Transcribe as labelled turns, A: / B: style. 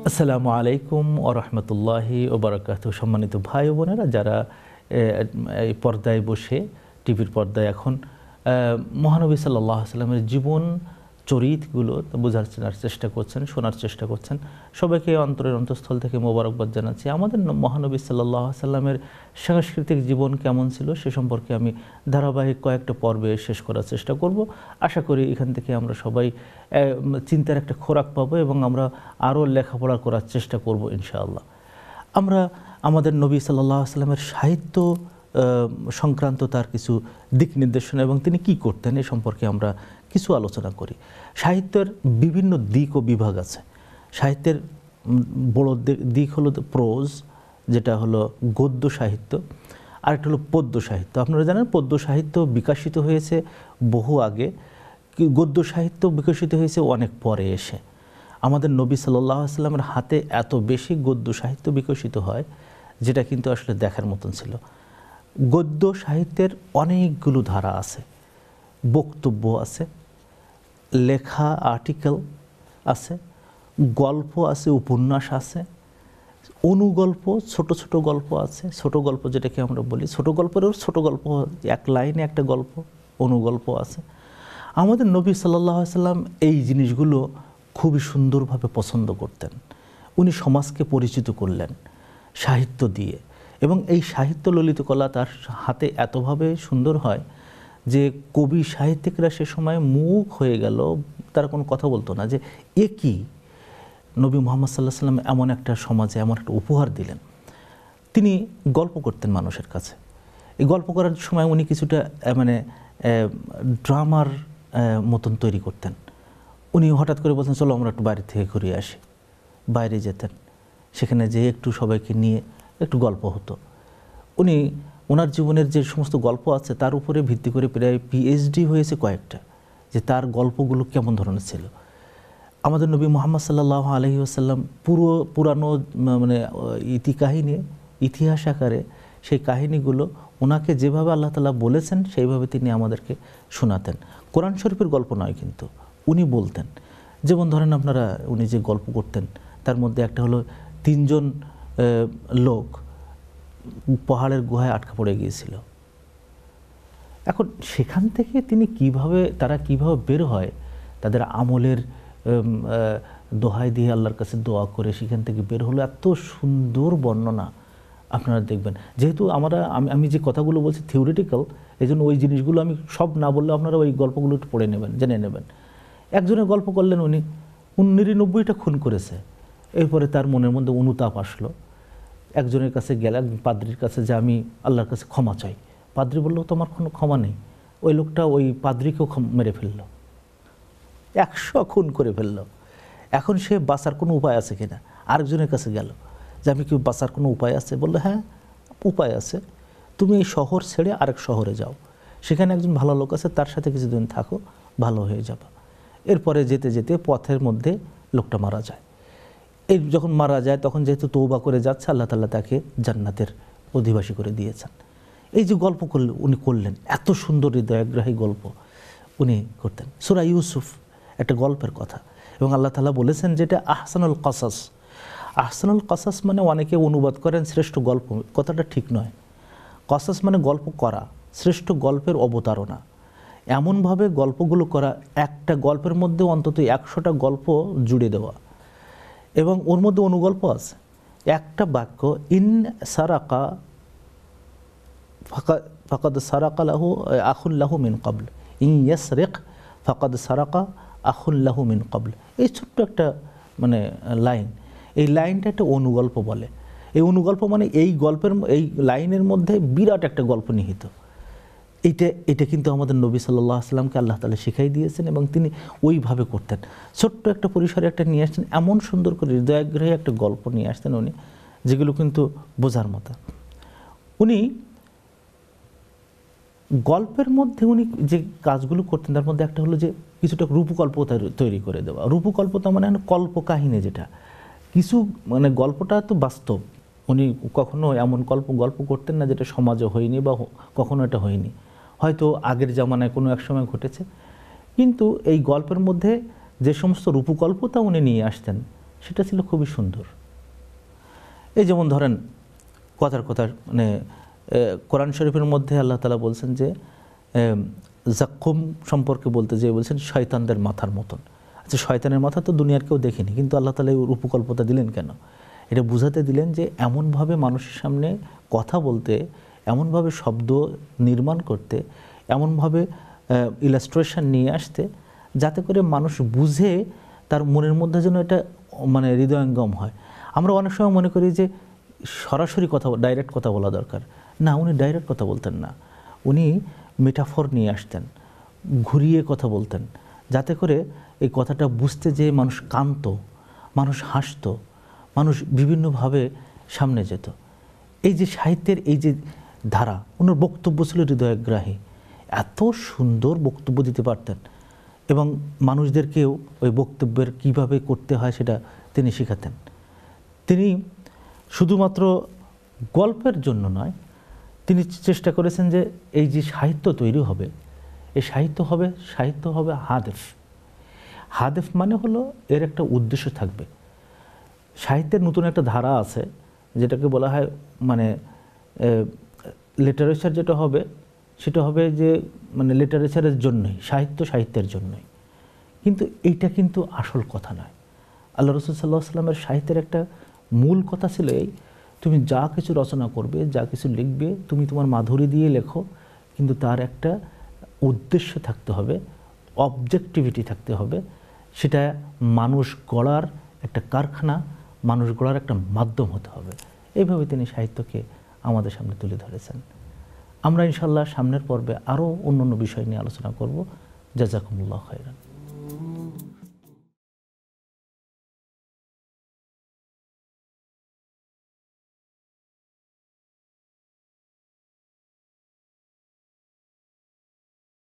A: আসসালামু আলাইকুম ওয়া রাহমাতুল্লাহি ওয়া বারাকাতুহু। সম্মানিত ভাই ও বোনেরা যারা এই পর্দায় বসে টিভির পর্দায় এখন মহানবী সাল্লাল্লাহু আলাইহি ওয়াসাল্লামের জীবন চরিতগুলো বোঝার চেষ্টা করছেন, শোনার চেষ্টা করছেন, সবাইকে অন্তরের অন্তঃস্থল থেকে মোবারকবাদ জানাচ্ছি। আমাদের মহানবী সাল্লাল্লাহু আলাইহি ওয়াসাল্লামের সাংস্কৃতিক জীবন কেমন ছিল সে সম্পর্কে আমি ধারাবাহিক কয়েকটা পর্বে শেষ করার চেষ্টা করব। আশা করি এখান থেকে আমরা সবাই চিন্তার একটা খোরাক পাবো এবং আমরা আরও লেখাপড়া করার চেষ্টা করব ইনশাআল্লাহ। আমরা আমাদের নবী সাল্লাল্লাহু আলাইহি ওয়াসাল্লামের সাহিত্য সংক্রান্ত তার কিছু দিক নির্দেশনা এবং তিনি কি করতেন এ সম্পর্কে আমরা কিছু আলোচনা করি। সাহিত্যের বিভিন্ন দিক ও বিভাগ আছে। সাহিত্যের বড় দিক হলো প্রোজ, যেটা হলো গদ্য সাহিত্য, আরেকটা হলো পদ্য সাহিত্য। আপনারা জানেন পদ্য সাহিত্য বিকশিত হয়েছে বহু আগে, গদ্য সাহিত্য বিকশিত হয়েছে অনেক পরে এসে। আমাদের নবী সাল্লাল্লাহু আলাইহি ওয়াসাল্লামের হাতে এত বেশি গদ্য সাহিত্য বিকশিত হয় যেটা কিন্তু আসলে দেখার মতন ছিল। গদ্য সাহিত্যের অনেকগুলো ধারা আছে, বক্তব্য আছে, লেখা আর্টিকেল আছে, গল্প আছে, উপন্যাস আছে, অনুগল্প, ছোট ছোট গল্প আছে। ছোট গল্প যেটাকে আমরা বলি, ছোট গল্পেরও ছোট গল্প, এক লাইনে একটা গল্প, অনুগল্প আছে। আমাদের নবী সাল্লাল্লাহু আলাইহি ওয়াসাল্লাম এই জিনিসগুলো খুবই সুন্দরভাবে পছন্দ করতেন। উনি সমাজকে পরিচিত করলেন সাহিত্য দিয়ে, এবং এই সাহিত্য ললিত কলা তার হাতে এতভাবে সুন্দর হয় যে কবি সাহিত্যিকরা সে সময় মুখ হয়ে গেল, তারা কোনো কথা বলতো না যে এ কি, নবী মুহাম্মদ সাল্লাল্লাহু আলাইহি ওয়াসাল্লাম এমন একটা সমাজে এমন একটা উপহার দিলেন। তিনি গল্প করতেন মানুষের কাছে। এই গল্প করার সময় উনি কিছুটা মানে ড্রামার মতন তৈরি করতেন। উনি হঠাৎ করে বলতেন চলো আমরা একটু বাইরে থেকে ঘুরে আসি। বাইরে যেতেন, সেখানে যেয়ে একটু সবাইকে নিয়ে একটু গল্প হতো। উনি ওনার জীবনের যে সমস্ত গল্প আছে তার উপরে ভিত্তি করে প্রায় পিএইচডি হয়েছে কয়েকটা, যে তার গল্পগুলো কেমন ধরনের ছিল। আমাদের নবী মুহাম্মদ সাল্লাল্লাহু আলাইহি ওয়াসাল্লাম পুরানো মানে ইতিহাস আকারে সেই কাহিনীগুলো ওনাকে যেভাবে আল্লাহ তাআলা বলেছেন সেইভাবে তিনি আমাদেরকে শোনাতেন। কোরআন শরীফের গল্প নয়, কিন্তু উনি বলতেন। যেমন ধরেন আপনারা উনি যে গল্প করতেন তার মধ্যে একটা হলো 3 জন লোক পাহাড়ের গুহায় আটকা পড়ে গিয়েছিল। এখন সেখান থেকে তারা কিভাবে বের হয়, তাদের আমলের দোহাই দিয়ে আল্লাহর কাছে দোয়া করে সেখান থেকে বের হলো। এত সুন্দর বর্ণনা আপনারা দেখবেন। যেহেতু আমি যে কথাগুলো বলছি থিওরিটিক্যাল, এই জন্য ওই জিনিসগুলো আমি সব না বললে আপনারা ওই গল্পগুলো একটু পড়ে নেবেন, জেনে নেবেন। একজনের গল্প করলেন, উনি 99টা খুন করেছে। এরপরে তার মনের মধ্যে অনুতাপ আসলো। একজনের কাছে গেলেন, পাদ্রির কাছে, যে আমি আল্লাহর কাছে ক্ষমা চাই। পাদ্রি বলল তোমার কোনো ক্ষমা নেই। ওই লোকটা ওই পাদ্রিকেও মেরে ফেলল, 100 খুন করে ফেলল। এখন সে বাঁচার কোনো উপায় আছে কিনা, আরেকজনের কাছে গেল যে আমি কি বাঁচার কোনো উপায় আছে? বললো হ্যাঁ উপায় আছে, তুমি এই শহর ছেড়ে আরেক শহরে যাও, সেখানে একজন ভালো লোক আছে, তার সাথে কিছুদিন থাকো, ভালো হয়ে যাবে। এরপরে যেতে যেতে পথের মধ্যে লোকটা মারা যায়। এই যখন মারা যায় তখন যেহেতু তওবা করে যাচ্ছে, আল্লাহ তাআলা তাকে জান্নাতের অধিবাসী করে দিয়েছেন। এই যে গল্প উনি করলেন, এত সুন্দর হৃদয়গ্রাহী গল্প উনি করতেন। সূরা ইউসুফ একটা গল্পের কথা, এবং আল্লাহ তাআলা বলেছেন যেটা আহসানুল কসাস। আহসানুল কসাস মানে অনেকে অনুবাদ করেন শ্রেষ্ঠ গল্প, কথাটা ঠিক নয়। কসাস মানে গল্প করা, শ্রেষ্ঠ গল্পের অবতারণা। এমনভাবে গল্পগুলো করা, একটা গল্পের মধ্যে অন্তত 100টা গল্প জুড়ে দেওয়া, এবং ওর মধ্যে অনুগল্প আছে। একটা বাক্য, ইন সারাকা ফাকাদ সারাকা লাহু আখুন লাহু মিন ক্বাবল, ইন ইয়াসরিক ফাকাদ সারাকা আখুন লাহু মিন ক্বাবল। এই ছোট্ট একটা মানে লাইন, এই লাইনটা একটা অনুগল্প বলে। এই অনুগল্প মানে এই লাইনের মধ্যে বিরাট একটা গল্প নিহিত। এটা কিন্তু আমাদের নবী সাল্লাল্লাহু আলাইহি ওয়াসাল্লামকে আল্লাহ তাআলা শিখাই দিয়েছেন, এবং তিনি ওইভাবে করতেন। ছোট্ট একটা পরিসরে একটা নিয়ে আসতেন, এমন সুন্দর করে হৃদয়গ্রাহী একটা গল্প নিয়ে আসতেন উনি, যেগুলো কিন্তু বোঝার মতো। উনি গল্পের মধ্যে উনি যে কাজগুলো করতেন তার মধ্যে একটা হলো যে কিছুটা রূপকল্প তৈরি করে দেওয়া। রূপকল্পতা মানে কল্পকাহিনী, যেটা কিছু মানে গল্পটা তো বাস্তব। উনি কখনো এমন গল্প করতেন না যেটা সমাজে হয়নি বা কখনো এটা হয়নি, হয়তো আগের জামানায় কোনো এক সময় ঘটেছে। কিন্তু এই গল্পের মধ্যে যে সমস্ত রূপকল্পতা উনি নিয়ে আসতেন সেটা ছিল খুবই সুন্দর। এই যেমন ধরেন কথার কথা মানে কোরআন শরীফের মধ্যে আল্লাহ তাআলা বলছেন যে জাক্কুম সম্পর্কে বলতে যেয়ে বলছেন শয়তানদের মাথার মতন। আচ্ছা, শয়তানের মাথা তো দুনিয়ার কেউ দেখেনি, কিন্তু আল্লাহ তাআলা এই উপকল্পটা দিলেন কেন? এটা বুঝাতে দিলেন যে এমনভাবে মানুষের সামনে কথা বলতে, এমনভাবে শব্দ নির্মাণ করতে, এমনভাবে ইলাস্ট্রেশন নিয়ে আসতে, যাতে করে মানুষ বুঝে তার মনের মধ্যে যেন এটা মানে হৃদয়ঙ্গম হয়। আমরা অনেক সময় মনে করি যে সরাসরি কথা, ডাইরেক্ট কথা বলা দরকার। না, উনি ডাইরেক্ট কথা বলতেন না, উনি মেটাফর নিয়ে আসতেন, ঘুরিয়ে কথা বলতেন, যাতে করে এই কথাটা বুঝতে যেয়ে মানুষ কাঁদতো, মানুষ হাসতো, মানুষ বিভিন্নভাবে সামনে যেত। এই যে সাহিত্যের এই যে ধারা, ওনার বক্তব্য ছিল হৃদয়গ্রাহী, এত সুন্দর বক্তব্য দিতে পারতেন এবং মানুষদেরকেও ওই বক্তব্যের কিভাবে করতে হয় সেটা তিনি শেখাতেন। তিনি শুধুমাত্র গল্পের জন্য নয়, তিনি চেষ্টা করেছেন যে এই যে সাহিত্য তৈরি হবে, এই সাহিত্য হবে হাদেফ। হাদেফ মানে হলো এর একটা উদ্দেশ্য থাকবে। সাহিত্যের নতুন একটা ধারা আছে যেটাকে বলা হয় মানে লিটারেচার, যেটা হবে সেটা হবে যে মানে লিটারেচারের জন্যই, সাহিত্যের জন্যই। কিন্তু এইটা কিন্তু আসল কথা নয়। আল্লাহ রাসূল সাল্লাল্লাহু আলাইহি ওয়াসাল্লামের সাহিত্যের একটা মূল কথা ছিল এই, তুমি যা কিছু রচনা করবে, যা কিছু লিখবে, তুমি তোমার মাধুরী দিয়ে লেখো, কিন্তু তার একটা উদ্দেশ্য থাকতে হবে, অবজেক্টিভিটি থাকতে হবে। সেটা মানুষ গড়ার একটা কারখানা, মানুষ গড়ার একটা মাধ্যম হতে হবে। এইভাবে তিনি সাহিত্যকে আমাদের সামনে তুলে ধরেছেন। আমরা ইনশাআল্লাহ সামনের পর্বে আরও অন্য বিষয় নিয়ে আলোচনা করব। জাযাকুমুল্লাহ খাইরান।